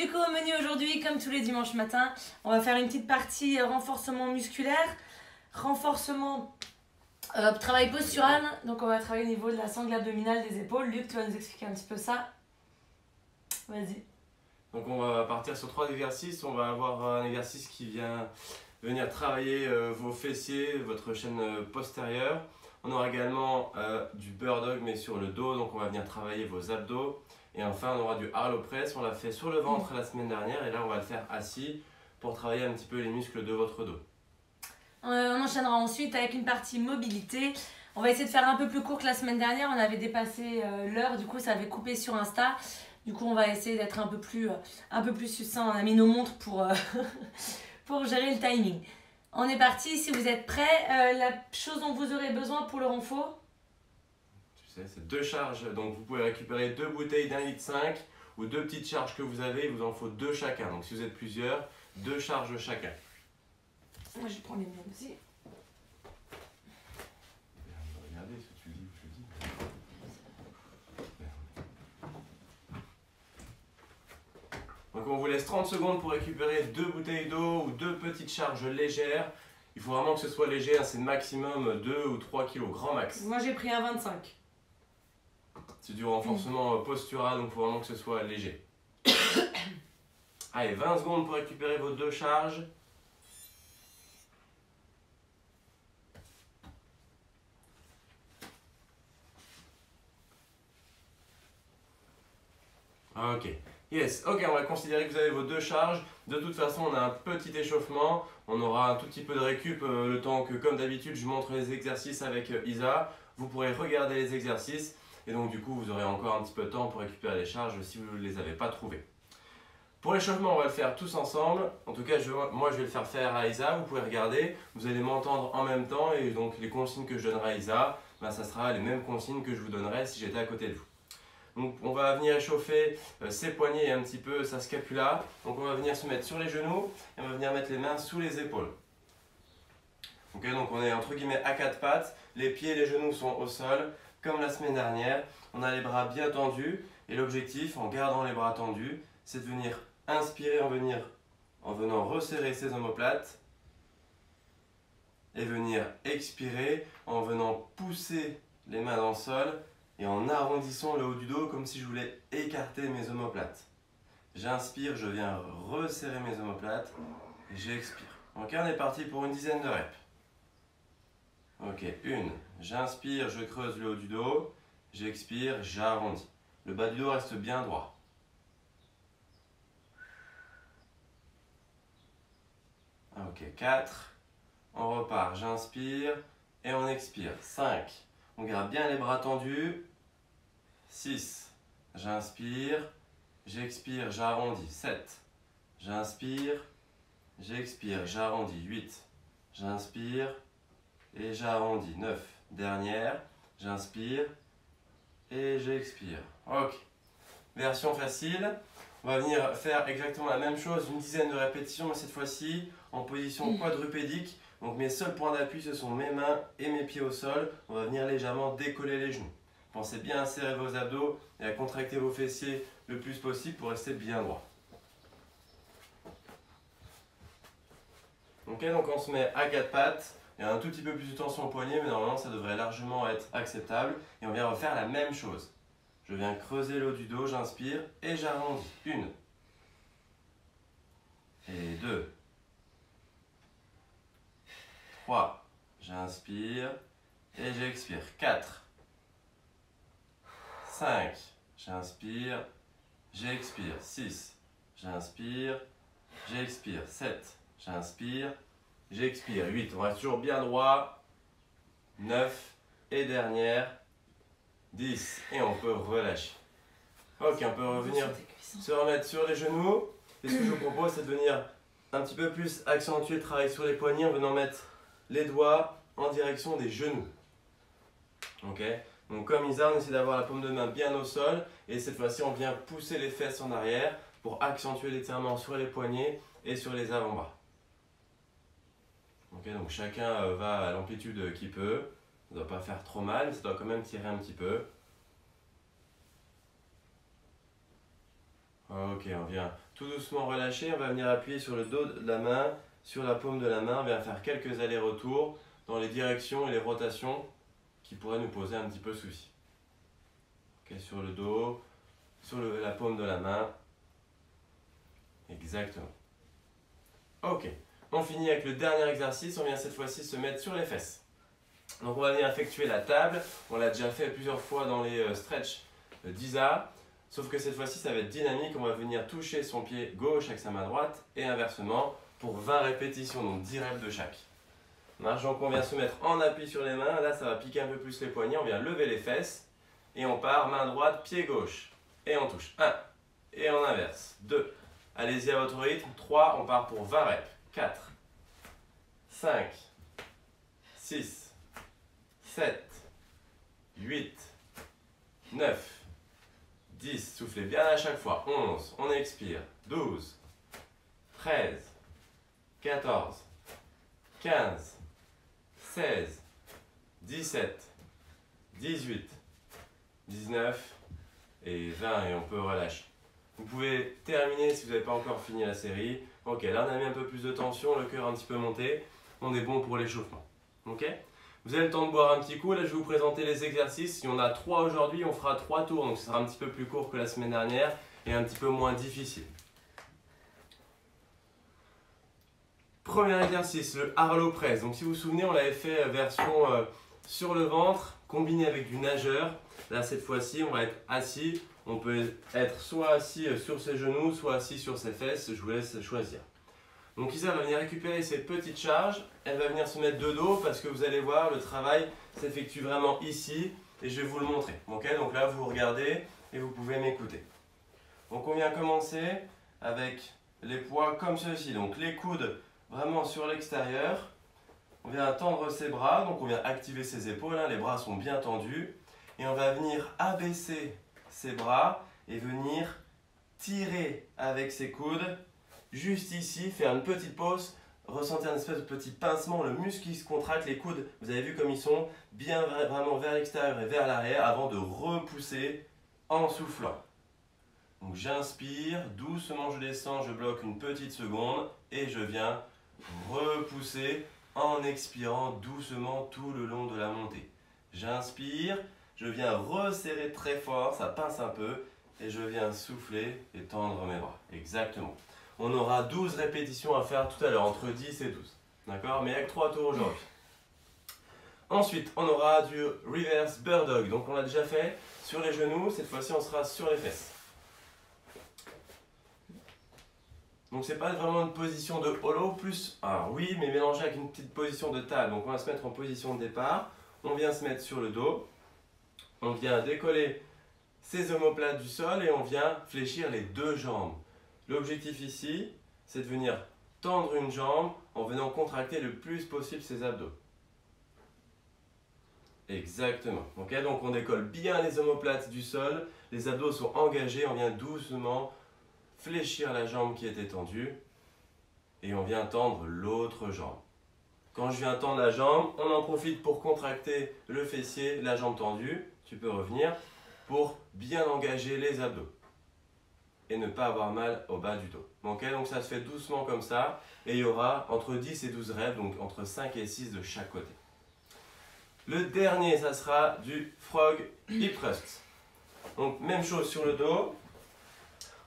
Du coup, au menu aujourd'hui, comme tous les dimanches matins, on va faire une petite partie renforcement musculaire, renforcement travail postural. Donc on va travailler au niveau de la sangle abdominale des épaules. Luc, tu vas nous expliquer un petit peu ça. Vas-y. Donc on va partir sur 3 exercices. On va avoir un exercice qui vient venir travailler vos fessiers, votre chaîne postérieure. On aura également du bird dog mais sur le dos, donc on va venir travailler vos abdos. Et enfin on aura du Harlow press, on l'a fait sur le ventre la semaine dernière et là on va le faire assis pour travailler un petit peu les muscles de votre dos. On enchaînera ensuite avec une partie mobilité. On va essayer de faire un peu plus court que la semaine dernière, on avait dépassé l'heure, du coup ça avait coupé sur Insta. Du coup on va essayer d'être un peu plus succinct, on a mis nos montres pour, pour gérer le timing. On est parti, si vous êtes prêts, la chose dont vous aurez besoin pour le renfort, C'est 2 charges, donc vous pouvez récupérer 2 bouteilles d'1,5 litre ou 2 petites charges que vous avez, il vous en faut 2 chacun. Donc si vous êtes plusieurs, 2 charges chacun. moi je prends les miennes aussi. Regardez ce que tu dis, je dis. Donc on vous laisse 30 secondes pour récupérer 2 bouteilles d'eau ou 2 petites charges légères. Il faut vraiment que ce soit léger, hein, c'est maximum 2 ou 3 kg, grand max. Moi j'ai pris un 25. C'est du renforcement postural, donc il faut vraiment que ce soit léger. Allez, 20 secondes pour récupérer vos 2 charges. Ok, yes, ok, on va considérer que vous avez vos 2 charges. De toute façon, on a un petit échauffement. On aura un tout petit peu de récup le temps que, comme d'habitude, je montre les exercices avec Isa. Vous pourrez regarder les exercices et donc du coup, vous aurez encore un petit peu de temps pour récupérer les charges si vous ne les avez pas trouvées. Pour l'échauffement, on va le faire tous ensemble. En tout cas, moi, je vais le faire à Isa. Vous pouvez regarder, vous allez m'entendre en même temps et donc les consignes que je donnerai à Isa, ben, ça sera les mêmes consignes que je vous donnerai si j'étais à côté de vous. Donc on va venir échauffer ses poignets et un petit peu sa scapula. Donc on va venir se mettre sur les genoux et on va venir mettre les mains sous les épaules. Okay, donc on est entre guillemets à 4 pattes, les pieds et les genoux sont au sol. Comme la semaine dernière, on a les bras bien tendus et l'objectif en gardant les bras tendus, c'est de venir inspirer en venant resserrer ses omoplates et venir expirer en venant pousser les mains dans le sol et en arrondissant le haut du dos comme si je voulais écarter mes omoplates. J'inspire, je viens resserrer mes omoplates et j'expire. Ok, on est parti pour une dizaine de reps. Ok, 1. J'inspire, je creuse le haut du dos. J'expire, j'arrondis. Le bas du dos reste bien droit. Ok, 4. On repart, j'inspire et on expire. 5. On garde bien les bras tendus. 6. J'inspire, j'expire, j'arrondis. 7. J'inspire, j'expire, j'arrondis. 8. J'inspire et j'arrondis. 9. Dernière, j'inspire et j'expire. Ok. Version facile. On va venir faire exactement la même chose, une dizaine de répétitions, mais cette fois-ci en position quadrupédique. Donc mes seuls points d'appui, ce sont mes mains et mes pieds au sol. On va venir légèrement décoller les genoux. Pensez bien à serrer vos abdos et à contracter vos fessiers le plus possible pour rester bien droit. Ok, donc on se met à 4 pattes. Il y a un tout petit peu plus de tension au poignet, mais normalement ça devrait largement être acceptable. Et on vient refaire la même chose. Je viens creuser le haut du dos, j'inspire et j'arrondis. 1. Et 2. 3. J'inspire et j'expire. 4. 5. J'inspire, j'expire. 6. J'inspire, j'expire. 7. J'inspire, j'expire. 8. On reste toujours bien droit. 9. Et dernière. 10. Et on peut relâcher. Ok, on peut revenir se remettre sur les genoux. Et ce que je vous propose, c'est de venir un petit peu plus accentuer le travail sur les poignets en venant mettre les doigts en direction des genoux. Ok, donc comme Isa, on essaie d'avoir la paume de main bien au sol. Et cette fois-ci, on vient pousser les fesses en arrière pour accentuer l'étirement sur les poignets et sur les avant-bras. Ok, donc chacun va à l'amplitude qu'il peut. Ça ne doit pas faire trop mal, mais ça doit quand même tirer un petit peu. Ok, on vient tout doucement relâcher. On va venir appuyer sur le dos de la main, sur la paume de la main. On vient faire quelques allers-retours dans les directions et les rotations qui pourraient nous poser un petit peu souci. Ok, sur le dos, sur la paume de la main. Exactement. Ok, on finit avec le dernier exercice. On vient cette fois-ci se mettre sur les fesses. Donc on va venir effectuer la table. On l'a déjà fait plusieurs fois dans les stretch d'Isa. Sauf que cette fois-ci, ça va être dynamique. On va venir toucher son pied gauche avec sa main droite et inversement pour 20 répétitions, donc 10 reps de chaque. Marche, donc on vient se mettre en appui sur les mains. Là, ça va piquer un peu plus les poignets. On vient lever les fesses et on part main droite, pied gauche. Et on touche. 1 et on inverse. 2. Allez-y à votre rythme. 3, on part pour 20 reps. 4, 5, 6, 7, 8, 9, 10, soufflez bien à chaque fois. 11, on expire. 12, 13, 14, 15, 16, 17, 18, 19 et 20 et on peut relâcher. Vous pouvez terminer si vous n'avez pas encore fini la série. Ok, là on a mis un peu plus de tension, le cœur un petit peu monté. On est bon pour l'échauffement. Ok ? Vous avez le temps de boire un petit coup. Là je vais vous présenter les exercices. Si on a 3 aujourd'hui, on fera 3 tours. Donc ce sera un petit peu plus court que la semaine dernière et un petit peu moins difficile. Premier exercice, le Harlow Press. Donc si vous vous souvenez, on l'avait fait version sur le ventre, combiné avec du nageur. Là cette fois-ci, on va être assis. On peut être soit assis sur ses genoux, soit assis sur ses fesses. Je vous laisse choisir. Donc Isa va venir récupérer ses petites charges. Elle va venir se mettre de dos parce que vous allez voir, le travail s'effectue vraiment ici. Et je vais vous le montrer. Okay, donc là, vous regardez et vous pouvez m'écouter. Donc on vient commencer avec les poids comme ceci. Donc les coudes vraiment sur l'extérieur. On vient tendre ses bras. Donc on vient activer ses épaules. Hein, les bras sont bien tendus. Et on va venir abaisser ses bras et venir tirer avec ses coudes juste ici, faire une petite pause, ressentir un espèce de petit pincement, le muscle qui se contracte, les coudes, vous avez vu comme ils sont bien vraiment vers l'extérieur et vers l'arrière avant de repousser en soufflant. Donc j'inspire, doucement je descends, je bloque une petite seconde et je viens repousser en expirant doucement tout le long de la montée. J'inspire, je viens resserrer très fort, ça pince un peu, et je viens souffler et tendre mes bras. Exactement. On aura 12 répétitions à faire tout à l'heure, entre 10 et 12. D'accord? Mais il n'y a que 3 tours aujourd'hui. Ensuite, on aura du reverse bird dog. Donc on l'a déjà fait sur les genoux, cette fois-ci on sera sur les fesses. Donc c'est pas vraiment une position de hollow, plus, alors oui, mais mélangé avec une petite position de table. Donc on va se mettre en position de départ, on vient se mettre sur le dos. On vient décoller ses omoplates du sol et on vient fléchir les 2 jambes. L'objectif ici, c'est de venir tendre une jambe en venant contracter le plus possible ses abdos. Exactement. Okay, donc on décolle bien les omoplates du sol, les abdos sont engagés, on vient doucement fléchir la jambe qui était tendue et on vient tendre l'autre jambe. Quand je viens tendre la jambe, on en profite pour contracter le fessier, la jambe tendue. Tu peux revenir pour bien engager les abdos et ne pas avoir mal au bas du dos. Okay, donc ça se fait doucement comme ça et il y aura entre 10 et 12 reps, donc entre 5 et 6 de chaque côté. Le dernier, ça sera du frog hip thrust. Donc même chose sur le dos.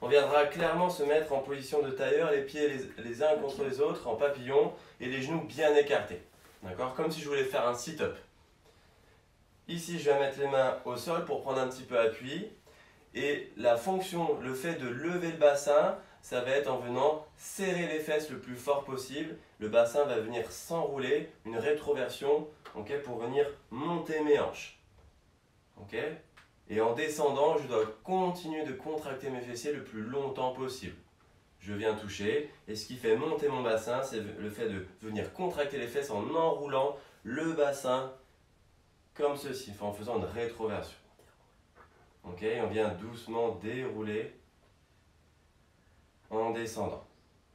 On viendra clairement se mettre en position de tailleur, les pieds les uns contre les autres en papillon et les genoux bien écartés. D'accord? Comme si je voulais faire un sit-up. Ici, je vais mettre les mains au sol pour prendre un petit peu appui. Et la fonction, le fait de lever le bassin, ça va être en venant serrer les fesses le plus fort possible. Le bassin va venir s'enrouler, une rétroversion, okay, pour venir monter mes hanches. Okay? Et en descendant, je dois continuer de contracter mes fessiers le plus longtemps possible. Je viens toucher et ce qui fait monter mon bassin, c'est le fait de venir contracter les fesses en enroulant le bassin comme ceci, en faisant une rétroversion. Ok, on vient doucement dérouler en descendant.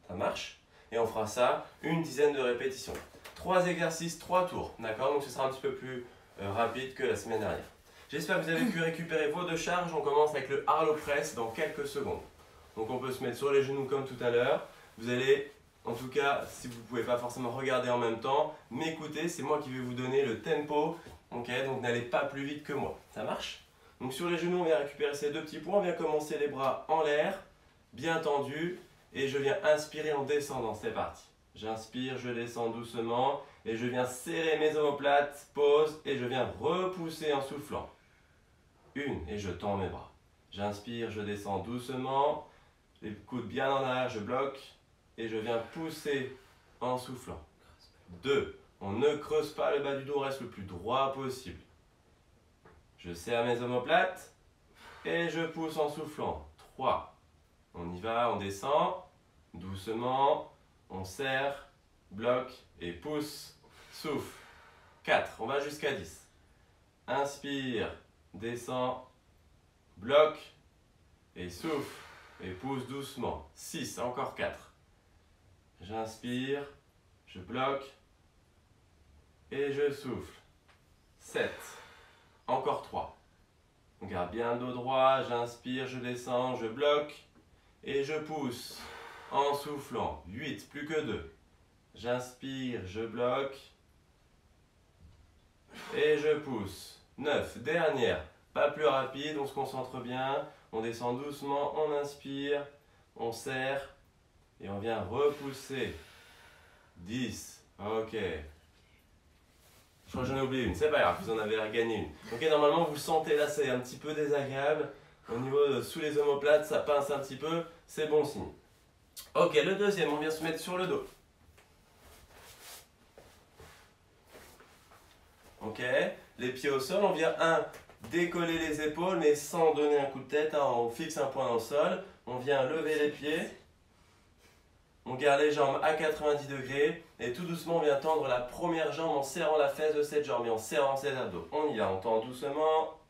Ça marche? Et on fera ça une dizaine de répétitions. 3 exercices, 3 tours. D'accord? Donc ce sera un petit peu plus rapide que la semaine dernière. J'espère que vous avez pu récupérer vos 2 charges. On commence avec le Harlow Press dans quelques secondes. Donc on peut se mettre sur les genoux comme tout à l'heure. Vous allez, en tout cas, si vous ne pouvez pas forcément regarder en même temps, m'écouter, c'est moi qui vais vous donner le tempo. Ok, donc n'allez pas plus vite que moi. Ça marche? Donc sur les genoux, on vient récupérer ces deux petits points. On vient commencer les bras en l'air, bien tendus. Et je viens inspirer en descendant. C'est parti. J'inspire, je descends doucement. Et je viens serrer mes omoplates, pause. Et je viens repousser en soufflant. Une, et je tends mes bras. J'inspire, je descends doucement. Les coudes bien en arrière, je bloque. Et je viens pousser en soufflant. 2. On ne creuse pas le bas du dos, on reste le plus droit possible. Je serre mes omoplates. Et je pousse en soufflant. 3. On y va, on descend. Doucement. On serre, bloque et pousse. Souffle. 4. On va jusqu'à 10. Inspire, descend, bloque et souffle. Et pousse doucement. 6. Encore 4. J'inspire, je bloque et je souffle. 7. Encore 3. On garde bien le dos droit. J'inspire, je descends, je bloque et je pousse en soufflant. 8. Plus que 2. J'inspire, je bloque et je pousse. 9. Dernière. Pas plus rapide, on se concentre bien. On descend doucement, on inspire, on serre et on vient repousser. 10. Ok. Je crois que j'en ai oublié une, c'est pas grave, vous en avez gagné une. Ok, normalement vous sentez là, c'est un petit peu désagréable. Au niveau de sous les omoplates, ça pince un petit peu, c'est bon signe. Ok, le deuxième, on vient se mettre sur le dos. Ok, les pieds au sol, on vient décoller les épaules mais sans donner un coup de tête, hein, on fixe un point dans le sol. On vient lever les pieds. On garde les jambes à 90 degrés et tout doucement on vient tendre la première jambe en serrant la fesse de cette jambe et en serrant ses abdos. On y va, on tend doucement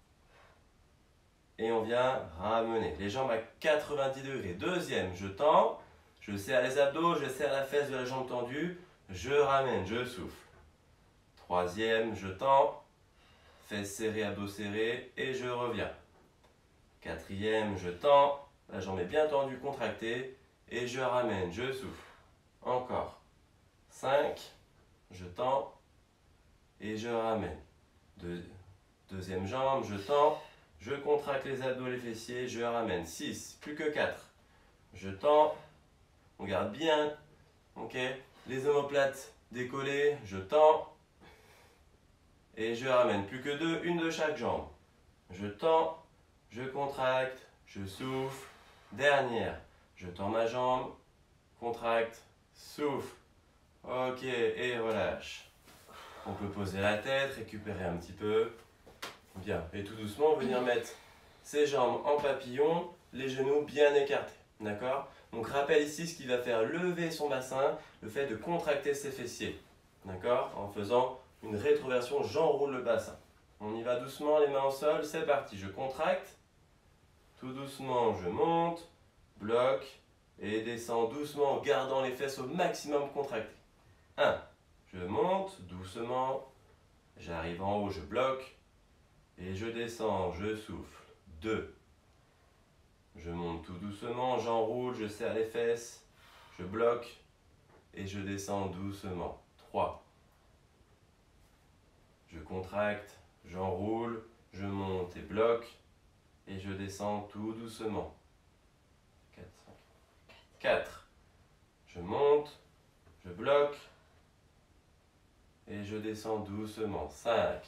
et on vient ramener les jambes à 90 degrés. Deuxième, je tends, je serre les abdos, je serre la fesse de la jambe tendue, je ramène, je souffle. Troisième, je tends, fesse serrée, abdos serrés et je reviens. Quatrième, je tends, la jambe est bien tendue, contractée. Et je ramène, je souffle. Encore. 5. Je tends. Et je ramène. Deuxième jambe, je tends. Je contracte les abdos, les fessiers. Je ramène. 6. Plus que 4. Je tends. On garde bien. Ok. Les omoplates décollées. Je tends. Et je ramène. Plus que 2. Une de chaque jambe. Je tends. Je contracte. Je souffle. Dernière. Je tends ma jambe, contracte, souffle. Ok, et relâche. On peut poser la tête, récupérer un petit peu. Bien, et tout doucement, venir mettre ses jambes en papillon, les genoux bien écartés. D'accord? Donc rappelle ici ce qui va faire lever son bassin, le fait de contracter ses fessiers. D'accord? En faisant une rétroversion, j'enroule le bassin. On y va doucement, les mains au sol, c'est parti. Je contracte, tout doucement, je monte. Bloque et descends doucement en gardant les fesses au maximum contractées. 1. Je monte doucement. J'arrive en haut, je bloque. Et je descends, je souffle. 2. Je monte tout doucement, j'enroule, je serre les fesses. Je bloque et je descends doucement. 3. Je contracte, j'enroule, je monte et bloque. Et je descends tout doucement. 4. Je monte, je bloque et je descends doucement. 5.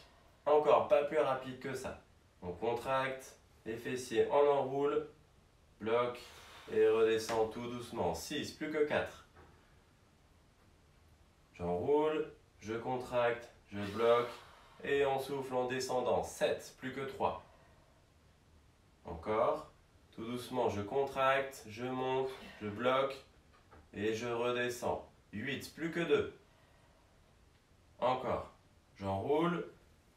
Encore pas plus rapide que ça. On contracte, les fessiers, on enroule, bloque et redescend tout doucement. 6. Plus que 4. J'enroule, je contracte, je bloque et on souffle en descendant. 7. Plus que 3. Encore. Tout doucement, je contracte, je monte, je bloque et je redescends. 8, plus que 2. Encore. J'enroule,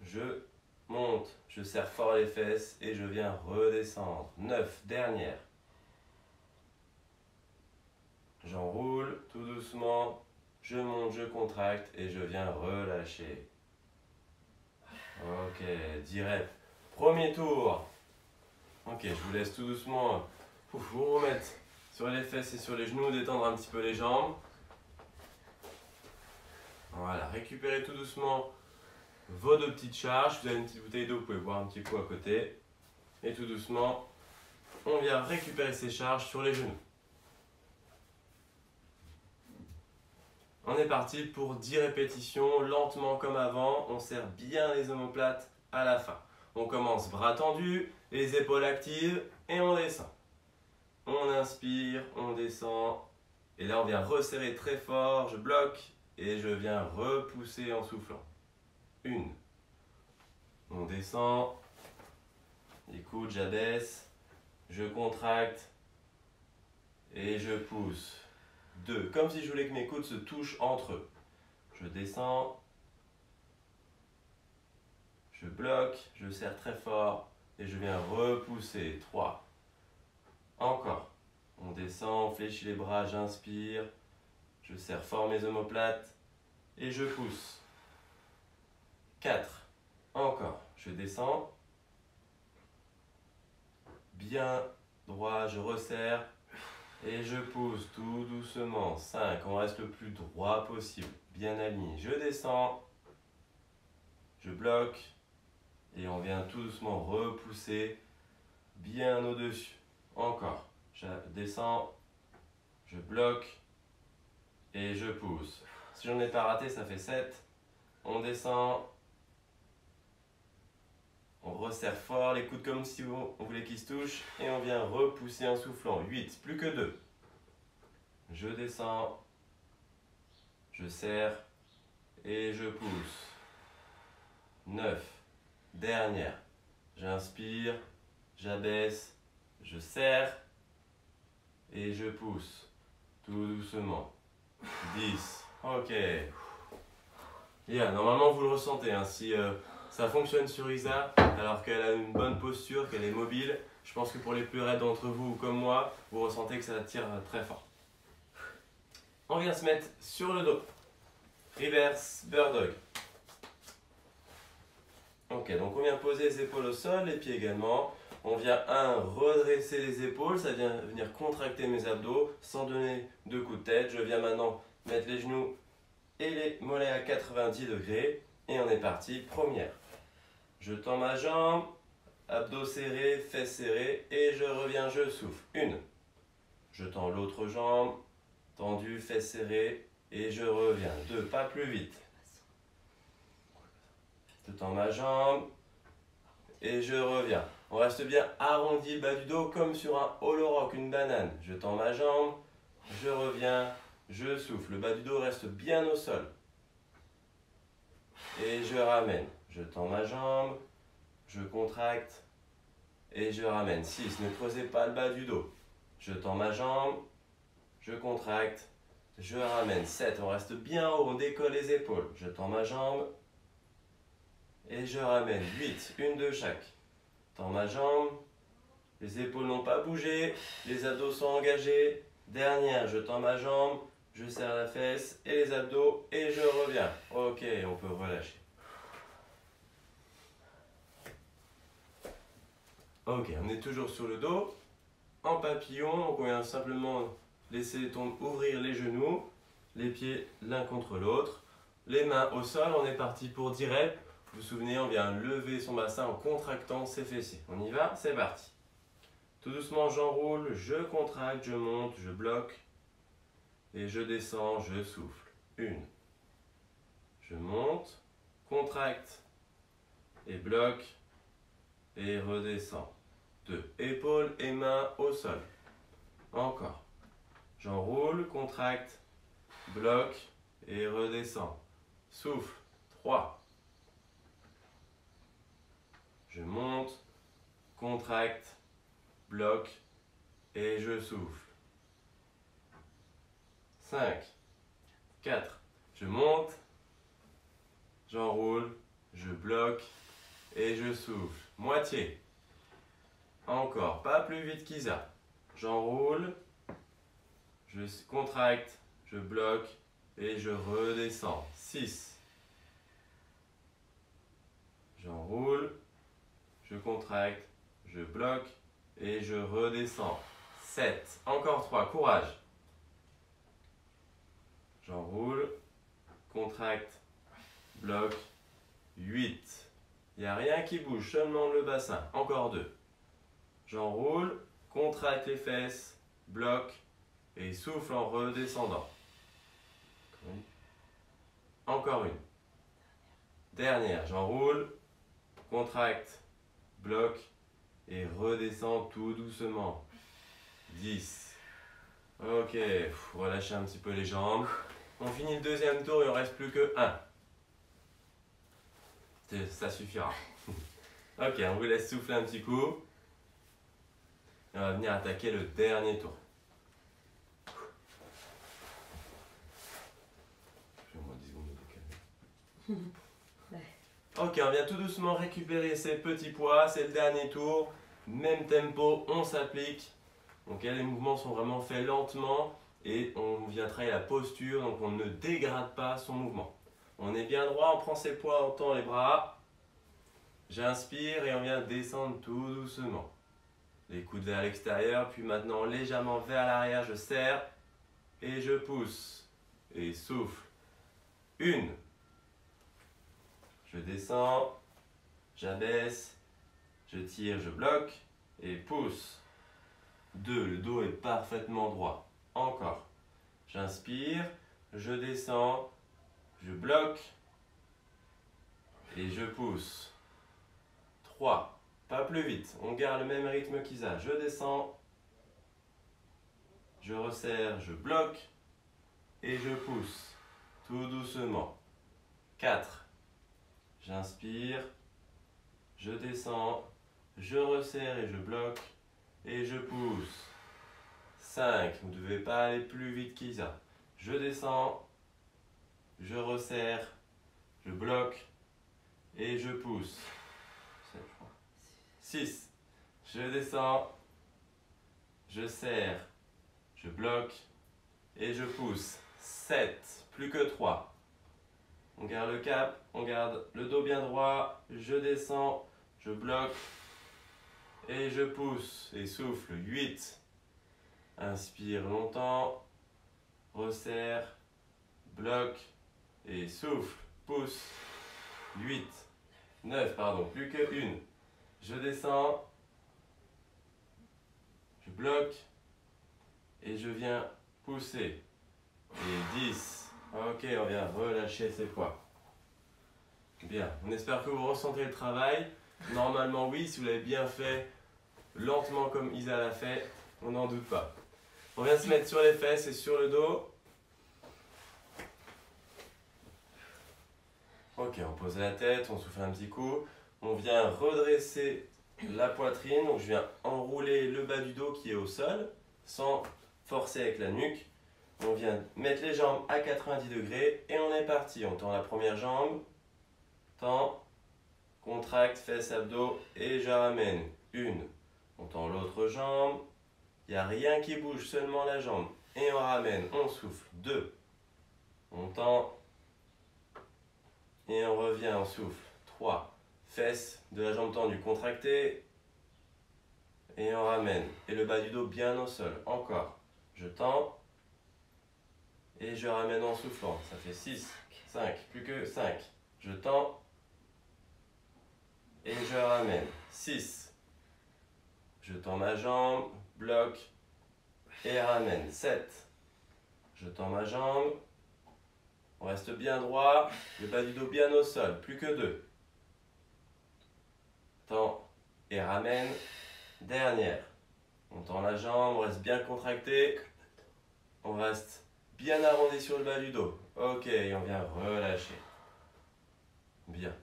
je monte, je serre fort les fesses et je viens redescendre. 9, dernière. J'enroule, tout doucement, je monte, je contracte et je viens relâcher. Ok, 10 reps. Premier tour. Ok, je vous laisse tout doucement vous remettre sur les fesses et sur les genoux, détendre un petit peu les jambes. Voilà, récupérez tout doucement vos 2 petites charges. Si vous avez une petite bouteille d'eau, vous pouvez boire un petit coup à côté. Et tout doucement, on vient récupérer ces charges sur les genoux. On est parti pour 10 répétitions, lentement comme avant. On serre bien les omoplates à la fin. On commence bras tendus, les épaules actives et on descend. On inspire, on descend. Et là, on vient resserrer très fort. Je bloque et je viens repousser en soufflant. 1. On descend. Les coudes, j'abaisse. Je contracte. Et je pousse. 2. Comme si je voulais que mes coudes se touchent entre eux. Je descends. Je bloque. Je serre très fort. Et je viens repousser. 3. Encore. On descend, on fléchit les bras, j'inspire. Je serre fort mes omoplates. Et je pousse. 4. Encore. Je descends. Bien droit, je resserre. Et je pousse tout doucement. 5. On reste le plus droit possible. Bien aligné. Je descends. Je bloque. Et on vient tout doucement repousser bien au-dessus. Encore. Je descends. Je bloque. Et je pousse. Si j'en ai pas raté, ça fait 7. On descend. On resserre fort les coudes comme si on voulait qu'ils se touchent. Et on vient repousser en soufflant. 8. Plus que 2. Je descends. Je serre. Et je pousse. 9. Dernière. J'inspire. J'abaisse. Je serre. Et je pousse. Tout doucement. 10. Ok. Normalement vous le ressentez. Hein, si ça fonctionne sur Isa, alors qu'elle a une bonne posture, qu'elle est mobile, je pense que pour les plus raides d'entre vous ou comme moi, vous ressentez que ça tire très fort. On vient se mettre sur le dos. Reverse Bird Dog. Ok, donc on vient poser les épaules au sol, les pieds également. On vient redresser les épaules, ça vient venir contracter mes abdos sans donner de coup de tête. Je viens maintenant mettre les genoux et les mollets à 90 degrés. Et on est parti, première. Je tends ma jambe, abdos serrés, fesses serrées et je reviens, je souffle. 1. Je tends l'autre jambe, tendu, fesses serrées et je reviens. 2. Pas plus vite. Je tends ma jambe et je reviens. On reste bien arrondi le bas du dos comme sur un hollow rock, une banane. Je tends ma jambe, je reviens, je souffle. Le bas du dos reste bien au sol. Et je ramène. Je tends ma jambe, je contracte et je ramène. 6. Ne creusez pas le bas du dos. Je tends ma jambe, je contracte, je ramène. 7. On reste bien haut, on décolle les épaules. Je tends ma jambe et je ramène. 8. Une de chaque. Tends ma jambe, les épaules n'ont pas bougé, les abdos sont engagés. Dernière, je tends ma jambe, je serre la fesse et les abdos et je reviens. Ok, on peut relâcher. Ok, on est toujours sur le dos, en papillon, donc on vient simplement laisser ouvrir les genoux, les pieds l'un contre l'autre, les mains au sol, on est parti pour 10 reps. Vous vous souvenez, on vient lever son bassin en contractant ses fessiers. On y va, c'est parti. Tout doucement, j'enroule, je contracte, je monte, je bloque. Et je descends, je souffle. 1. Je monte, contracte et bloque. Et redescends. 2. Épaules et mains au sol. Encore. J'enroule, contracte, bloque et redescends. Souffle. 3. Je monte, contracte, bloque et je souffle. 5, 4. Je monte, j'enroule, je bloque et je souffle. Moitié. Encore, pas plus vite qu'Isa. J'enroule, je contracte, je bloque et je redescends. 6. J'enroule, je contracte, je bloque et je redescends. 7. Encore 3. Courage. J'enroule. Contracte. Bloque. 8. Il n'y a rien qui bouge, seulement le bassin. Encore 2. J'enroule. Contracte les fesses. Bloque. Et souffle en redescendant. Encore une. Dernière. J'enroule. Contracte. Bloque. Et redescend tout doucement. 10. Ok, relâchez un petit peu les jambes. On finit le deuxième tour, il ne reste plus que 1. Ça suffira. Ok, on vous laisse souffler un petit coup. Et on va venir attaquer le dernier tour. J'ai au moins 10 secondes de décaler. Ok, on vient tout doucement récupérer ces petits poids. C'est le dernier tour. Même tempo, on s'applique. Donc les mouvements sont vraiment faits lentement et on vient travailler la posture, donc on ne dégrade pas son mouvement. On est bien droit, on prend ses poids, on tend les bras. J'inspire et on vient descendre tout doucement. Les coudes vers l'extérieur, puis maintenant légèrement vers l'arrière, je serre et je pousse. Et souffle. 1. Je descends, j'abaisse, je tire, je bloque et pousse. 2. Le dos est parfaitement droit. Encore. J'inspire, je descends, je bloque et je pousse. 3. Pas plus vite. On garde le même rythme qu'Isa. Je descends, je resserre, je bloque et je pousse. Tout doucement. 4. J'inspire, je descends, je resserre et je bloque. Et je pousse. 5. Vous ne devez pas aller plus vite qu'Isa. Je descends. Je resserre. Je bloque. Et je pousse. 6. Je descends. Je serre. Je bloque. Et je pousse. 7. Plus que 3. On garde le cap. On garde le dos bien droit. Je descends. Je bloque. Et je pousse et souffle. 8. Inspire longtemps. Resserre. Bloque. Et souffle. Pousse. 8. 9, pardon. Plus que 1. Je descends. Je bloque. Et je viens pousser. Et 10. Ok, on vient relâcher ses poids. Bien. On espère que vous ressentez le travail. Normalement, oui, si vous l'avez bien fait, lentement comme Isa l'a fait, on n'en doute pas. On vient se mettre sur les fesses et sur le dos. Ok, on pose la tête, on souffle un petit coup. On vient redresser la poitrine. Donc je viens enrouler le bas du dos qui est au sol, sans forcer avec la nuque. On vient mettre les jambes à 90 degrés et on est parti. On tend la première jambe, tend. Contracte, fesses, abdos et je ramène. 1. On tend l'autre jambe. Il n'y a rien qui bouge, seulement la jambe. Et on ramène, on souffle. 2. On tend. Et on revient, on souffle. 3. Fesses de la jambe tendue, contractée. Et on ramène. Et le bas du dos bien au sol. Encore. Je tends. Et je ramène en soufflant. Ça fait 6. 5. Plus que 5. Je tends. Et je ramène. 6. Je tends ma jambe, bloque et ramène. 7. Je tends ma jambe. On reste bien droit, le bas du dos bien au sol. Plus que 2. Tends et ramène. Dernière. On tend la jambe, on reste bien contracté. On reste bien arrondi sur le bas du dos. Ok, et on vient relâcher. Bien.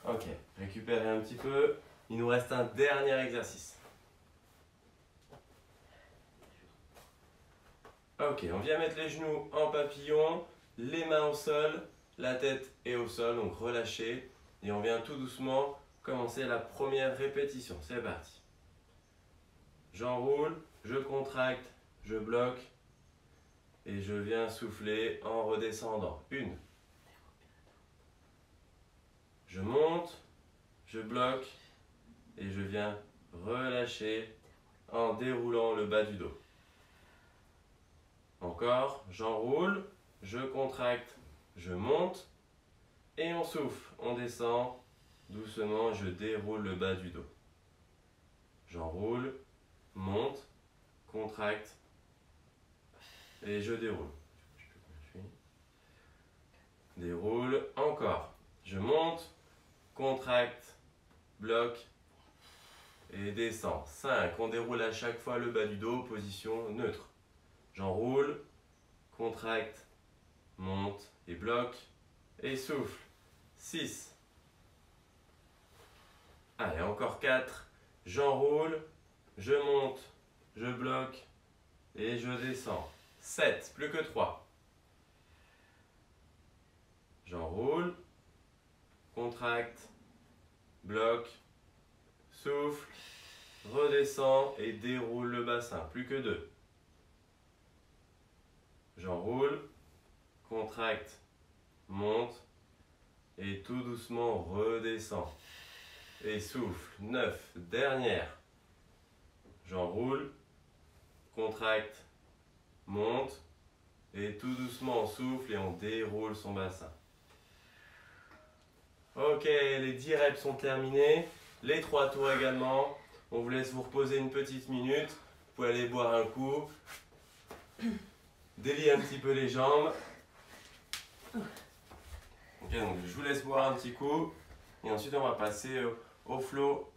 Ok, récupérez un petit peu. Il nous reste un dernier exercice. Ok, on vient mettre les genoux en papillon, les mains au sol, la tête est au sol, donc relâchez. Et on vient tout doucement commencer la première répétition. C'est parti. J'enroule, je contracte, je bloque et je viens souffler en redescendant. 1. Je monte, je bloque et je viens relâcher en déroulant le bas du dos. Encore, j'enroule, je contracte, je monte et on souffle. On descend doucement, je déroule le bas du dos. J'enroule, monte, contracte et je déroule. Déroule, encore. Je monte, contracte, bloque et descend. 5. On déroule à chaque fois le bas du dos, position neutre. J'enroule, contracte, monte et bloque et souffle. 6. Allez, encore 4. J'enroule, je monte, je bloque et je descends. 7. Plus que 3. J'enroule, contracte, bloque, souffle, redescend et déroule le bassin. Plus que 2. J'enroule, contracte, monte et tout doucement redescend. Et souffle. 9. Dernière. J'enroule, contracte, monte et tout doucement on souffle et on déroule son bassin. Ok, les 10 reps sont terminés, les 3 tours également. On vous laisse vous reposer une petite minute. Vous pouvez aller boire un coup, délier un petit peu les jambes. Ok, donc je vous laisse boire un petit coup et ensuite on va passer au flow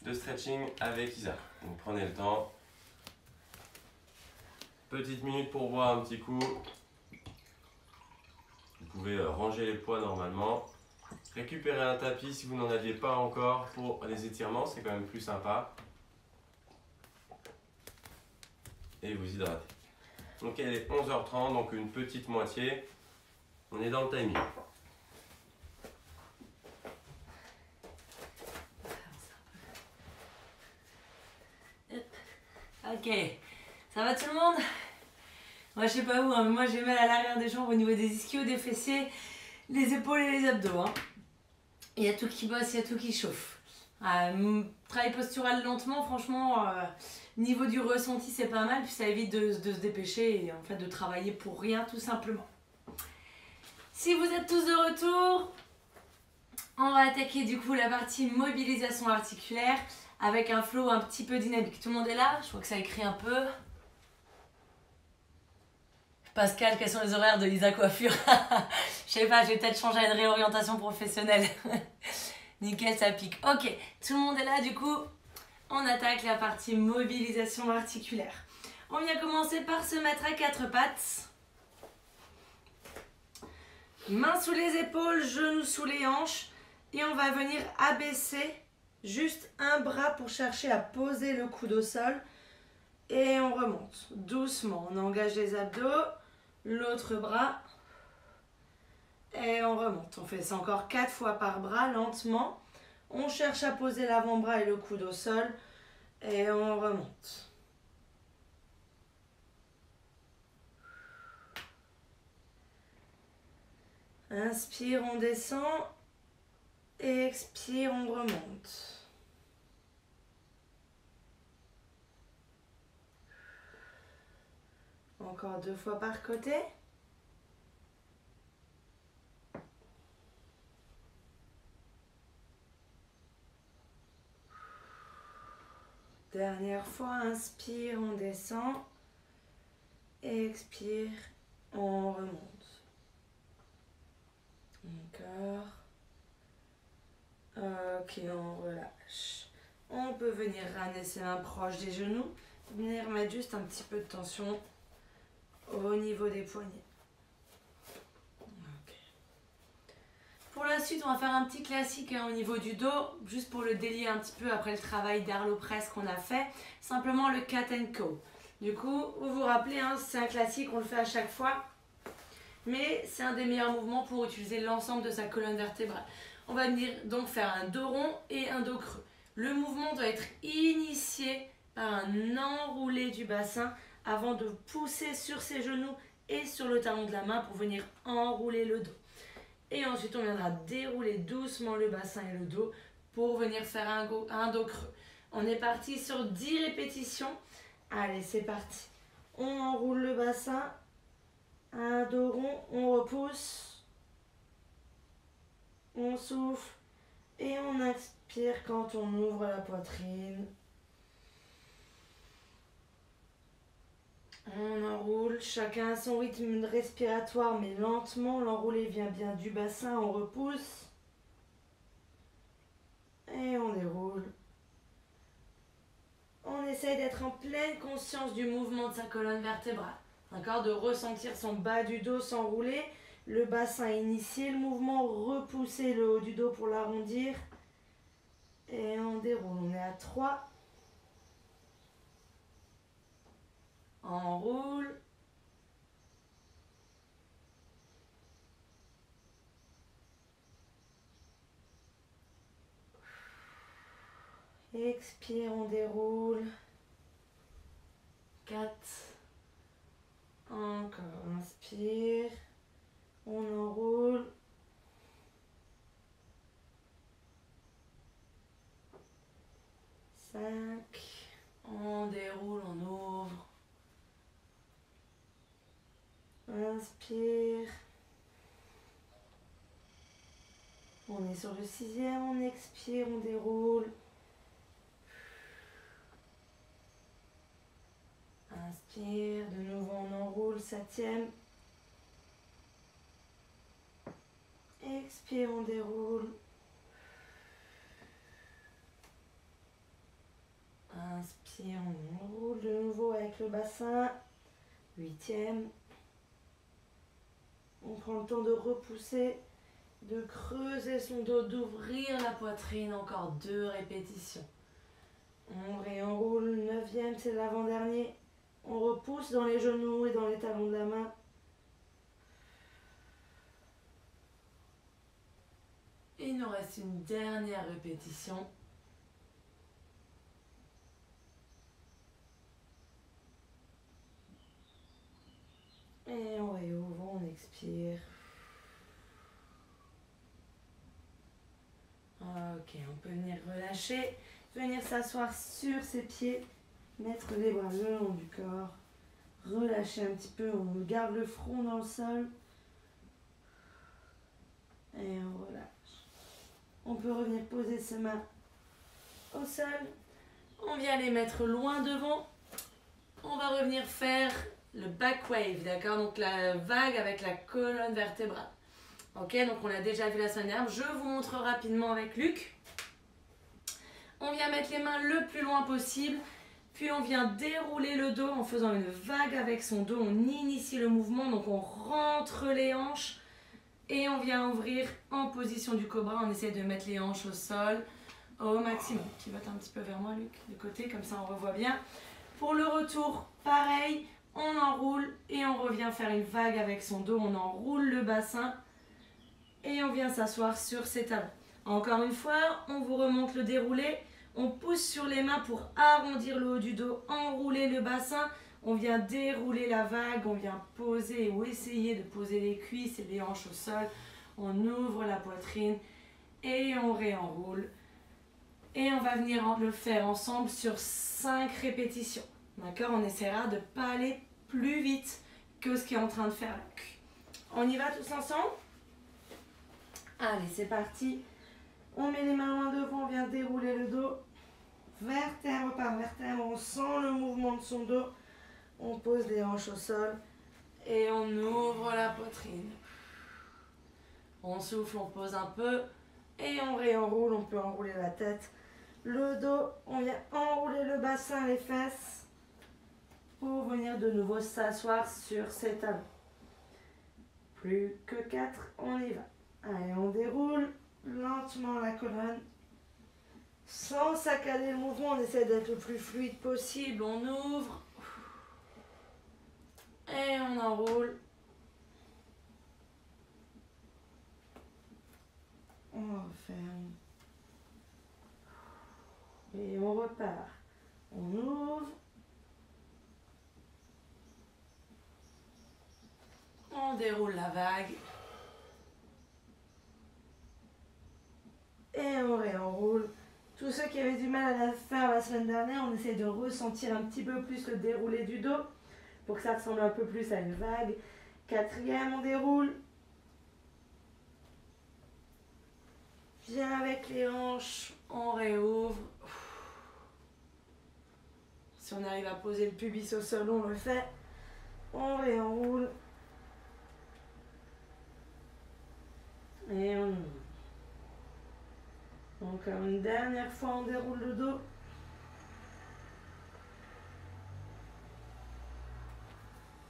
de stretching avec Isa. Donc prenez le temps. Petite minute pour boire un petit coup. Vous pouvez ranger les poids normalement. Récupérez un tapis si vous n'en aviez pas encore pour les étirements, c'est quand même plus sympa. Et vous hydratez. Donc elle est 11h30, donc une petite moitié. On est dans le timing. Ok, ça va tout le monde? Moi je sais pas où, hein, mais moi j'ai mal à l'arrière des jambes au niveau des ischios, des fessiers, les épaules et les abdos. Hein. Il y a tout qui bosse, il y a tout qui chauffe. Travail postural lentement, franchement, niveau du ressenti c'est pas mal, puis ça évite de se dépêcher et en fait de travailler pour rien tout simplement. Si vous êtes tous de retour, on va attaquer du coup la partie mobilisation articulaire avec un flow un petit peu dynamique. Tout le monde est là? Je crois que ça écrit un peu. Pascal, quels sont les horaires de Lisa Coiffure? Je sais pas, je vais peut-être changer à une réorientation professionnelle. Nickel, ça pique. Ok, tout le monde est là, du coup, on attaque la partie mobilisation articulaire. On vient commencer par se mettre à 4 pattes. Mains sous les épaules, genoux sous les hanches. Et on va venir abaisser juste un bras pour chercher à poser le coude au sol. Et on remonte doucement. On engage les abdos. L'autre bras. Et on remonte. On fait ça encore 4 fois par bras, lentement. On cherche à poser l'avant-bras et le coude au sol. Et on remonte. Inspire, on descend. Expire, on remonte. Encore 2 fois par côté. Dernière fois, inspire, on descend. Expire, on remonte. Encore. Ok, on relâche. On peut venir ramener ses mains proches des genoux. Venir mettre juste un petit peu de tension au niveau des poignets. Okay. Pour la suite, on va faire un petit classique au niveau du dos, juste pour le délier un petit peu après le travail d'Arlo Press qu'on a fait. Simplement le Cat & Co. Du coup, vous vous rappelez, hein, c'est un classique, on le fait à chaque fois. Mais c'est un des meilleurs mouvements pour utiliser l'ensemble de sa colonne vertébrale. On va venir donc faire un dos rond et un dos creux. Le mouvement doit être initié par un enroulé du bassin avant de pousser sur ses genoux et sur le talon de la main pour venir enrouler le dos. Et ensuite, on viendra dérouler doucement le bassin et le dos pour venir faire un dos creux. On est parti sur 10 répétitions. Allez, c'est parti. On enroule le bassin. Un dos rond, on repousse. On souffle. Et on inspire quand on ouvre la poitrine. On enroule, chacun a son rythme respiratoire, mais lentement. L'enroulé vient bien du bassin, on repousse. Et on déroule. On essaye d'être en pleine conscience du mouvement de sa colonne vertébrale. D'accord? De ressentir son bas du dos s'enrouler. Le bassin initier le mouvement, repousser le haut du dos pour l'arrondir. Et on déroule. On est à 3. On enroule. Expire, on déroule. 4. Encore, inspire. On enroule. 5. On déroule, on ouvre. Inspire. On est sur le 6e, on expire, on déroule. Inspire, de nouveau on enroule, 7e. Expire, on déroule. Inspire, on enroule de nouveau avec le bassin. 8e. On prend le temps de repousser, de creuser son dos, d'ouvrir la poitrine. Encore 2 répétitions. On réenroule, 9e, c'est l'avant-dernier. On repousse dans les genoux et dans les talons de la main. Il nous reste une dernière répétition. Et on réouvre, on expire. Ok, on peut venir relâcher, venir s'asseoir sur ses pieds, mettre les bras le long du corps, relâcher un petit peu, on garde le front dans le sol et on relâche. On peut revenir poser ses mains au sol, on vient les mettre loin devant, on va revenir faire le back wave, d'accord? Donc la vague avec la colonne vertébrale. Ok, donc on l'a déjà vu la semaine dernière. Je vous montre rapidement avec Luc. On vient mettre les mains le plus loin possible. Puis on vient dérouler le dos en faisant une vague avec son dos. On initie le mouvement, donc on rentre les hanches. Et on vient ouvrir en position du cobra. On essaie de mettre les hanches au sol au maximum. Pivote un petit peu vers moi, Luc, de côté, comme ça on revoit bien. Pour le retour, pareil. On enroule et on revient faire une vague avec son dos. On enroule le bassin et on vient s'asseoir sur ses talons. Encore une fois, on vous remonte le déroulé. On pousse sur les mains pour arrondir le haut du dos, enrouler le bassin. On vient dérouler la vague, on vient poser ou essayer de poser les cuisses et les hanches au sol. On ouvre la poitrine et on réenroule. Et on va venir le faire ensemble sur 5 répétitions. D'accord? On essaiera de ne pas aller plus vite que ce qu'est en train de faire Luc. On y va tous ensemble? Allez, c'est parti. On met les mains loin devant, on vient dérouler le dos. Vertèbre par vertèbre, on sent le mouvement de son dos. On pose les hanches au sol et on ouvre la poitrine. On souffle, on pose un peu et on réenroule. On peut enrouler la tête, le dos. On vient enrouler le bassin, les fesses pour venir de nouveau s'asseoir sur ses talons. Plus que 4, on y va. Allez, on déroule lentement la colonne. Sans saccader le mouvement, on essaie d'être le plus fluide possible. On ouvre. Et on enroule. On referme. Et on repart. On ouvre. On déroule la vague. Et on réenroule. Tous ceux qui qui avait du mal à la faire la semaine dernière, on essaie de ressentir un petit peu plus le déroulé du dos pour que ça ressemble un peu plus à une vague. Quatrième, on déroule. Viens avec les hanches, on réouvre. Si on arrive à poser le pubis au sol, on le fait. On réenroule. Et on ouvre. Encore une dernière fois, on déroule le dos.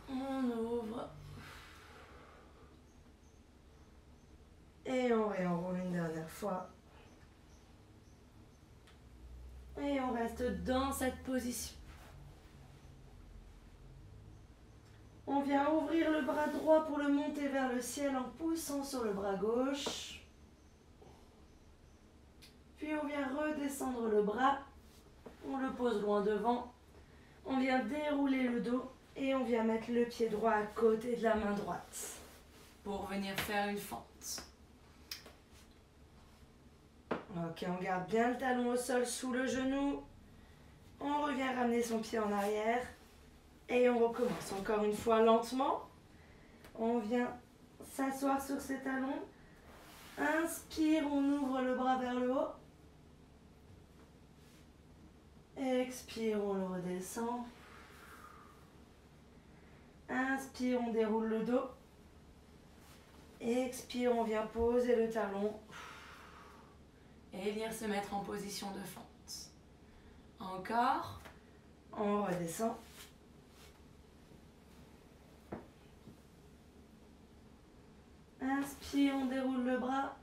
On ouvre. Et on réenroule une dernière fois. Et on reste dans cette position. On vient ouvrir le bras droit pour le monter vers le ciel en poussant sur le bras gauche. Puis on vient redescendre le bras. On le pose loin devant. On vient dérouler le dos et on vient mettre le pied droit à côté de la main droite pour venir faire une fente. Ok, on garde bien le talon au sol sous le genou. On revient ramener son pied en arrière. Et on recommence encore une fois lentement. On vient s'asseoir sur ses talons. Inspire, on ouvre le bras vers le haut. Expire, on le redescend. Inspire, on déroule le dos. Expire, on vient poser le talon. Et venir se mettre en position de fente. Encore. On redescend. Inspire, on déroule le bras.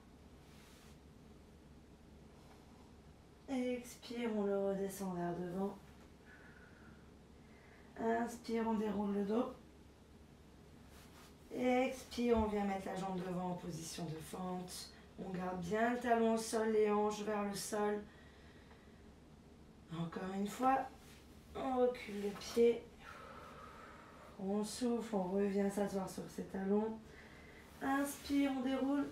Expire, on le redescend vers devant. Inspire, on déroule le dos. Expire, on vient mettre la jambe devant en position de fente. On garde bien le talon au sol, les hanches vers le sol. Encore une fois, on recule le pied. On souffle, on revient s'asseoir sur ses talons. Inspire, on déroule.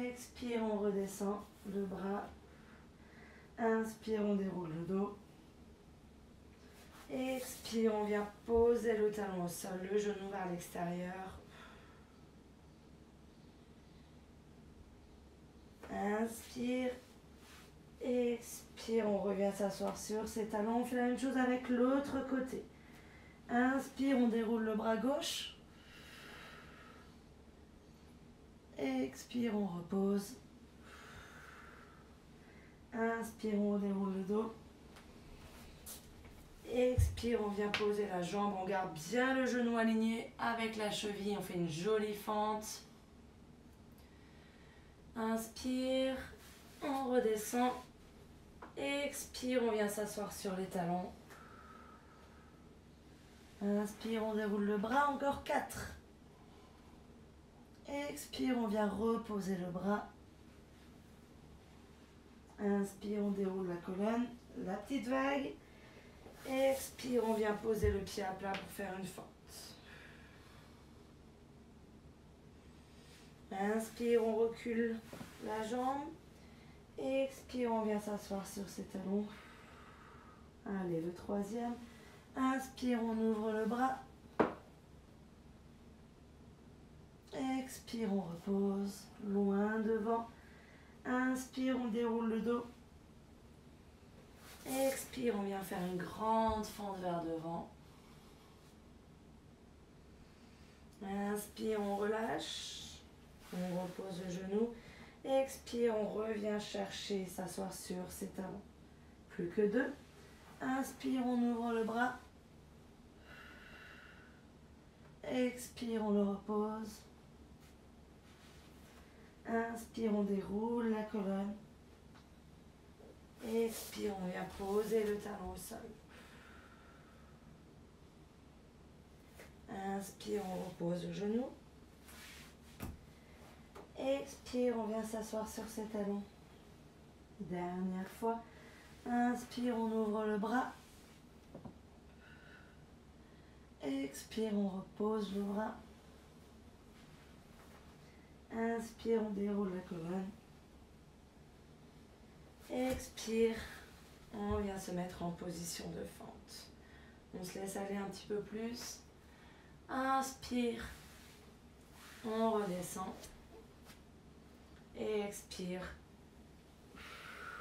Expire, on redescend le bras. Inspire, on déroule le dos. Expire, on vient poser le talon au sol, le genou vers l'extérieur. Inspire. Expire, on revient s'asseoir sur ses talons. On fait la même chose avec l'autre côté. Inspire, on déroule le bras gauche. Expire, on repose. Inspire, on déroule le dos. Expire, on vient poser la jambe. On garde bien le genou aligné avec la cheville. On fait une jolie fente. Inspire, on redescend. Expire, on vient s'asseoir sur les talons. Inspire, on déroule le bras, encore 4. Expire, on vient reposer le bras. Inspire, on déroule la colonne, la petite vague. Expire, on vient poser le pied à plat pour faire une fente. Inspire, on recule la jambe. Expire, on vient s'asseoir sur ses talons. Allez, le troisième. Inspire, on ouvre le bras. Expire, on repose, loin devant. Inspire, on déroule le dos. Expire, on vient faire une grande fente vers devant. Inspire, on relâche. On repose le genou. Expire, on revient chercher, s'asseoir sur ses talons. Plus que 2. Inspire, on ouvre le bras. Expire, on le repose. Inspire, on déroule la colonne. Expire, on vient poser le talon au sol. Inspire, on repose le genou. Expire, on vient s'asseoir sur ses talons. Dernière fois. Inspire, on ouvre le bras. Expire, on repose le bras. Inspire, on déroule la colonne. Expire. On vient se mettre en position de fente. On se laisse aller un petit peu plus. Inspire. On redescend. Et expire.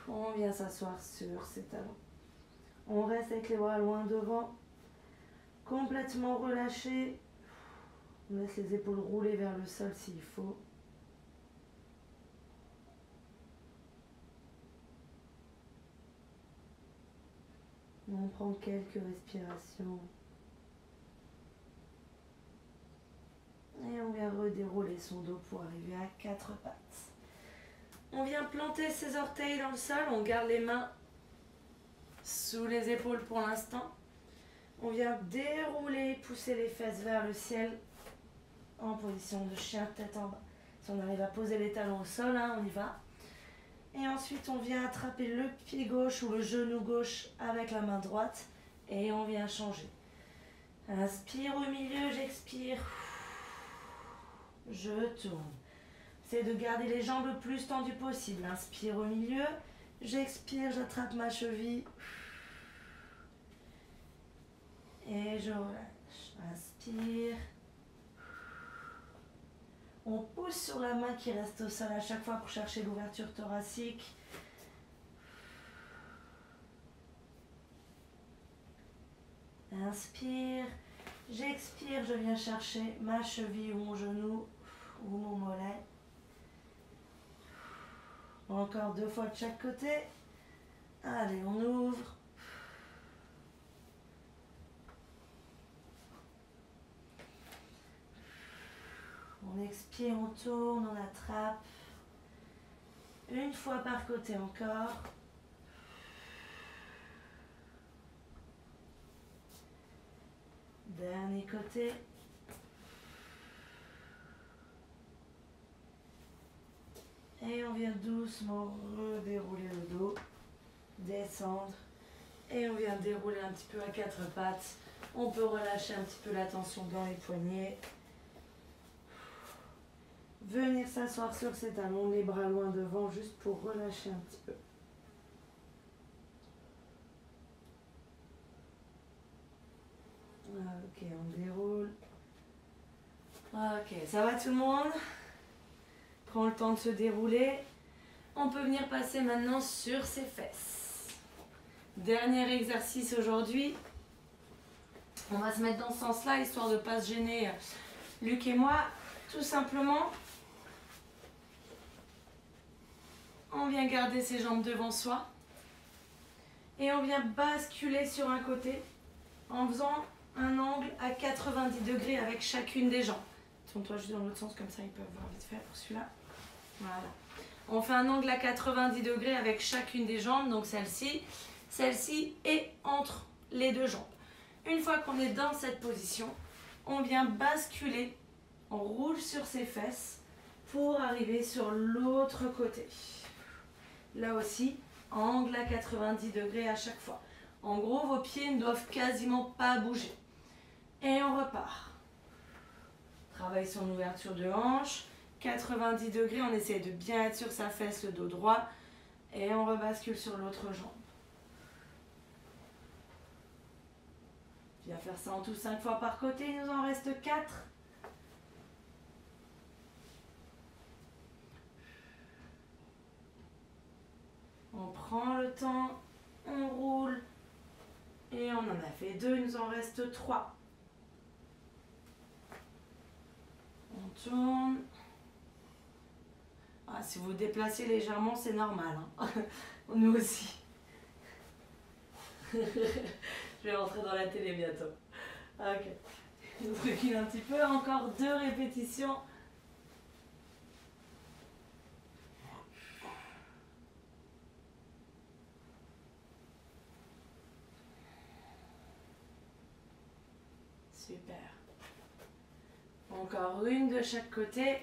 On vient s'asseoir sur ses talons. On reste avec les bras loin devant. Complètement relâché. On laisse les épaules rouler vers le sol s'il faut. On prend quelques respirations. Et on vient redérouler son dos pour arriver à 4 pattes. On vient planter ses orteils dans le sol. On garde les mains sous les épaules pour l'instant. On vient dérouler, pousser les fesses vers le ciel en position de chien, tête en bas. Si on arrive à poser les talons au sol, hein, on y va. Et ensuite, on vient attraper le pied gauche ou le genou gauche avec la main droite. Et on vient changer. Inspire au milieu, j'expire. Je tourne. C'est de garder les jambes le plus tendues possible. Inspire au milieu, j'expire, j'attrape ma cheville. Et je relâche. Inspire. On pousse sur la main qui reste au sol à chaque fois pour chercher l'ouverture thoracique. Inspire. J'expire, je viens chercher ma cheville ou mon genou ou mon mollet. Encore 2 fois de chaque côté. Allez, on ouvre. On expire, on tourne, on attrape. 1 fois par côté encore. Dernier côté. Et on vient doucement redérouler le dos, descendre. Et on vient dérouler un petit peu à 4 pattes. On peut relâcher un petit peu la tension dans les poignets. Venir s'asseoir sur ses talons, les bras loin devant, juste pour relâcher un petit peu. Ok, on déroule. Ok, ça va tout le monde? Prends le temps de se dérouler. On peut venir passer maintenant sur ses fesses. Dernier exercice aujourd'hui. On va se mettre dans ce sens-là, histoire de ne pas se gêner, Luc et moi. Tout simplement, on vient garder ses jambes devant soi. Et on vient basculer sur un côté en faisant un angle à 90 degrés avec chacune des jambes. Tourne-toi juste dans l'autre sens, comme ça ils peuvent voir vite fait pour celui-là. Voilà. On fait un angle à 90 degrés avec chacune des jambes, donc celle-ci et entre les 2 jambes. Une fois qu'on est dans cette position, on vient basculer, on roule sur ses fesses pour arriver sur l'autre côté. Là aussi, angle à 90 degrés à chaque fois. En gros, vos pieds ne doivent quasiment pas bouger. Et on repart. Travaille son ouverture de hanche. 90 degrés, on essaie de bien être sur sa fesse, le dos droit. Et on rebascule sur l'autre jambe. Viens faire ça en tout 5 fois par côté. Il nous en reste 4. On prend le temps, on roule. Et on en a fait 2, il nous en reste 3. On tourne. Ah, si vous vous déplacez légèrement, c'est normal. Hein. Nous aussi. Je vais rentrer dans la télé bientôt. Ok. Je recule un petit peu. Encore 2 répétitions. Super. Encore une de chaque côté.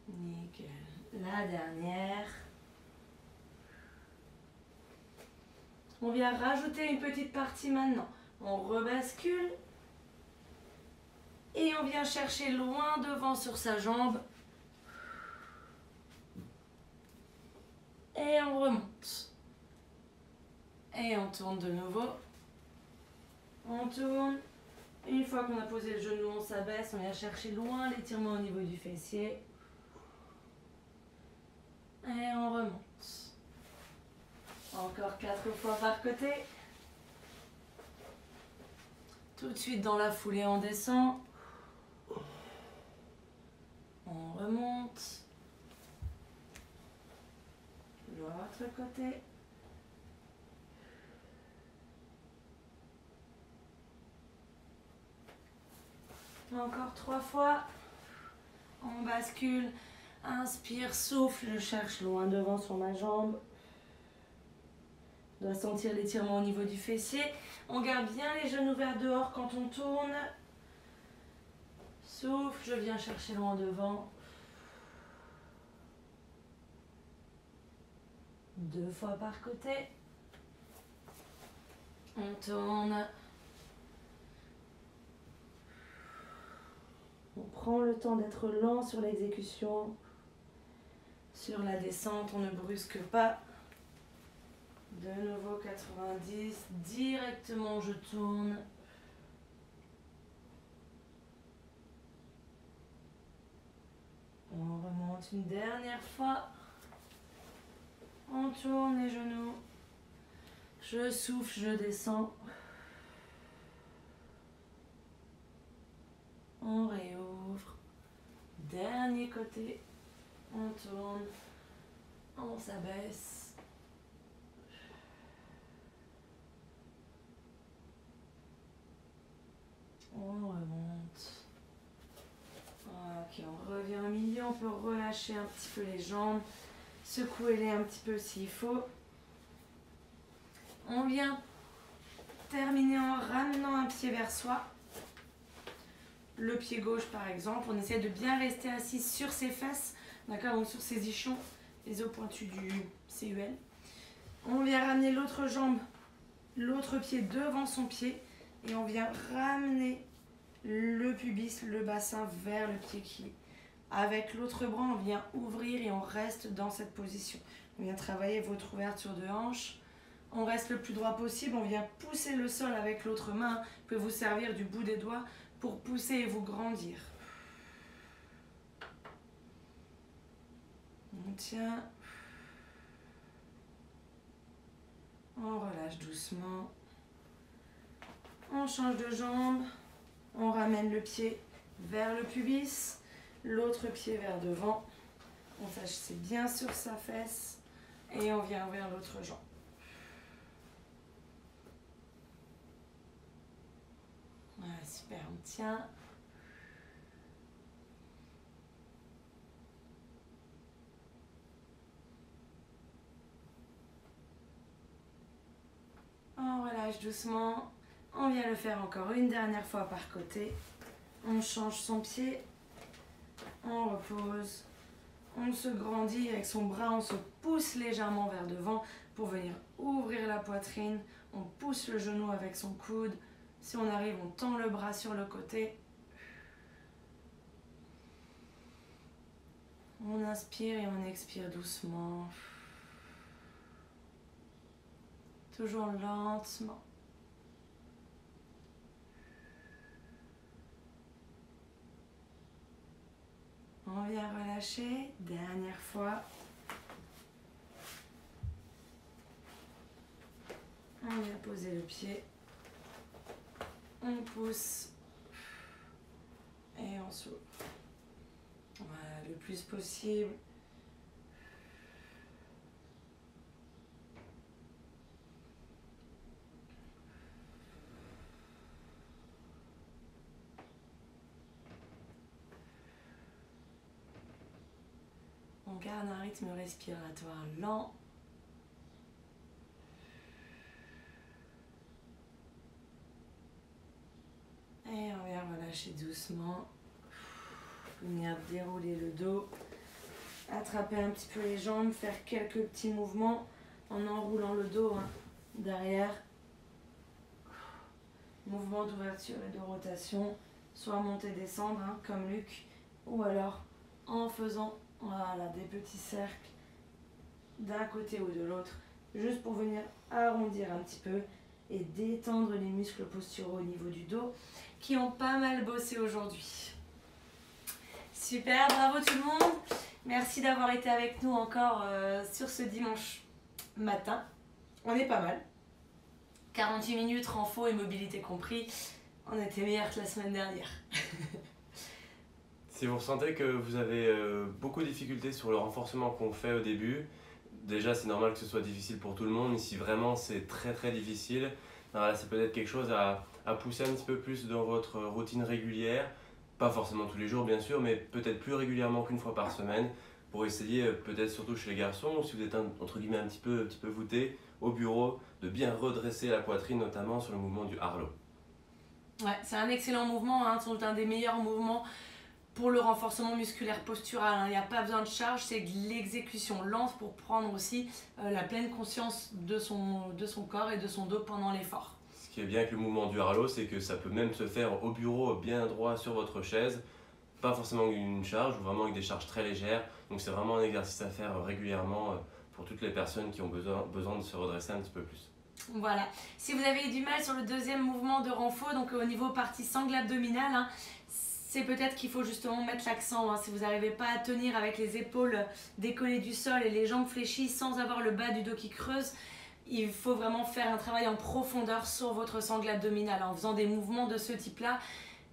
Nickel. La dernière. On vient rajouter une petite partie maintenant. On rebascule. Et on vient chercher loin devant sur sa jambe. Et on remonte. Et on tourne de nouveau. On tourne. Une fois qu'on a posé le genou, on s'abaisse. On vient chercher loin l'étirement au niveau du fessier. Et on remonte. Encore 4 fois par côté. Tout de suite dans la foulée, on descend. On remonte. L'autre côté. Encore 3 fois. On bascule. Inspire, souffle. Je cherche loin devant sur ma jambe. On doit sentir l'étirement au niveau du fessier. On garde bien les genoux vers dehors quand on tourne. Souffle, je viens chercher loin devant. 2 fois par côté. On tourne. On prend le temps d'être lent sur l'exécution. Sur la descente, on ne brusque pas. De nouveau 90. Directement, je tourne. On remonte une dernière fois. On tourne les genoux. Je souffle, je descends. On réouvre. Dernier côté. On tourne. On s'abaisse. On remonte. Ok, on revient au milieu. On peut relâcher un petit peu les jambes. Secouez-les un petit peu s'il faut. On vient terminer en ramenant un pied vers soi. Le pied gauche par exemple. On essaie de bien rester assis sur ses fesses. D'accord, donc sur ses ischons, les os pointus du CUL. On vient ramener l'autre jambe, l'autre pied devant son pied. Et on vient ramener le pubis, le bassin vers le pied qui est. Avec l'autre bras, on vient ouvrir et on reste dans cette position. On vient travailler votre ouverture de hanche. On reste le plus droit possible. On vient pousser le sol avec l'autre main. Vous pouvez vous servir du bout des doigts pour pousser et vous grandir. On tient. On relâche doucement. On change de jambe. On ramène le pied vers le pubis. L'autre pied vers devant. On s'assied bien sur sa fesse. Et on vient ouvrir l'autre jambe. Voilà, super, on tient. On relâche doucement. On vient le faire encore une dernière fois par côté. On change son pied. On repose. On se grandit avec son bras. On se pousse légèrement vers devant pour venir ouvrir la poitrine. On pousse le genou avec son coude. Si on arrive, on tend le bras sur le côté. On inspire et on expire doucement. Toujours lentement. On vient relâcher. Dernière fois. On vient poser le pied. On pousse. Et on s'ouvre. Voilà, le plus possible. On garde un rythme respiratoire lent. Et on vient relâcher doucement. Venir dérouler le dos. Attraper un petit peu les jambes. Faire quelques petits mouvements en enroulant le dos derrière. Mouvement d'ouverture et de rotation soit monter, descendre, hein, comme Luc, ou alors en faisant voilà, des petits cercles d'un côté ou de l'autre, juste pour venir arrondir un petit peu et détendre les muscles posturaux au niveau du dos qui ont pas mal bossé aujourd'hui. Super, bravo tout le monde. Merci d'avoir été avec nous encore sur ce dimanche matin. On est pas mal. 48 minutes, renfo et mobilité compris. On était meilleurs que la semaine dernière. Si vous ressentez que vous avez beaucoup de difficultés sur le renforcement qu'on fait au début, déjà c'est normal que ce soit difficile pour tout le monde, mais si vraiment c'est très difficile, voilà, c'est peut-être quelque chose à pousser un petit peu plus dans votre routine régulière, pas forcément tous les jours bien sûr, mais peut-être plus régulièrement qu'une fois par semaine, pour essayer peut-être surtout chez les garçons, ou si vous êtes entre guillemets un petit peu voûté au bureau, de bien redresser la poitrine, notamment sur le mouvement du Harlow. Ouais, c'est un excellent mouvement, hein, c'est un des meilleurs mouvements pour le renforcement musculaire postural, hein. Il n'y a pas besoin de charge, c'est de l'exécution lente pour prendre aussi la pleine conscience de son corps et de son dos pendant l'effort. Ce qui est bien avec le mouvement du Harlow, c'est que ça peut même se faire au bureau, bien droit sur votre chaise, pas forcément avec une charge, ou vraiment avec des charges très légères. Donc c'est vraiment un exercice à faire régulièrement pour toutes les personnes qui ont besoin de se redresser un petit peu plus. Voilà. Si vous avez eu du mal sur le deuxième mouvement de renfo, donc au niveau partie sangle abdominale, hein, c'est peut-être qu'il faut justement mettre l'accent, hein. Si vous n'arrivez pas à tenir avec les épaules décollées du sol et les jambes fléchies sans avoir le bas du dos qui creuse, il faut vraiment faire un travail en profondeur sur votre sangle abdominale en faisant des mouvements de ce type-là,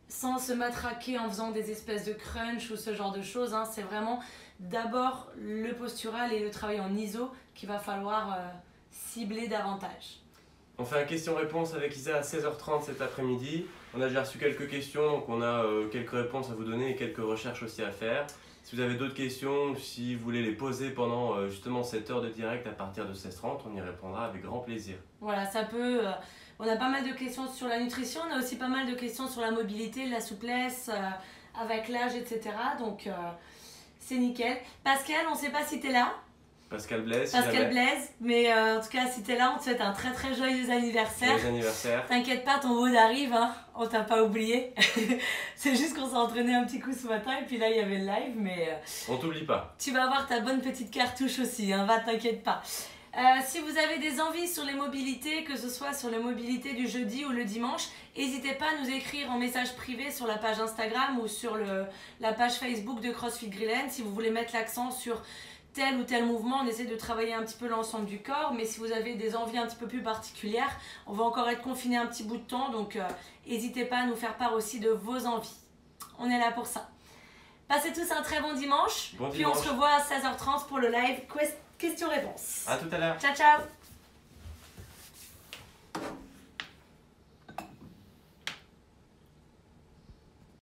sans se matraquer en faisant des espèces de crunch ou ce genre de choses, hein. C'est vraiment d'abord le postural et le travail en iso qu'il va falloir cibler davantage. On fait un question-réponse avec Isa à 16h30 cet après-midi. On a déjà reçu quelques questions, donc on a quelques réponses à vous donner et quelques recherches aussi à faire. Si vous avez d'autres questions, si vous voulez les poser pendant justement cette heure de direct à partir de 16h30, on y répondra avec grand plaisir. Voilà, ça peut... on a pas mal de questions sur la nutrition, on a aussi pas mal de questions sur la mobilité, la souplesse, avec l'âge, etc. Donc c'est nickel. Pascal, on ne sait pas si tu es là. Pascal Blaise. Pascal Blaise, mais en tout cas si t'es là, on te souhaite un très joyeux anniversaire. Joyeux anniversaire. T'inquiète pas, ton mode arrive, hein. On t'a pas oublié. C'est juste qu'on s'est entraîné un petit coup ce matin et puis là il y avait le live, mais... on t'oublie pas. Tu vas avoir ta bonne petite cartouche aussi, hein. Va, t'inquiète pas. Si vous avez des envies sur les mobilités, que ce soit sur les mobilités du jeudi ou le dimanche, n'hésitez pas à nous écrire en message privé sur la page Instagram ou sur la page Facebook de CrossFit Grillen si vous voulez mettre l'accent sur tel ou tel mouvement. On essaie de travailler un petit peu l'ensemble du corps, mais si vous avez des envies un petit peu plus particulières, on va encore être confiné un petit bout de temps, donc n'hésitez pas à nous faire part aussi de vos envies. On est là pour ça. Passez tous un très bon dimanche, puis on se revoit à 16h30 pour le live question-réponse. À tout à l'heure. Ciao ciao.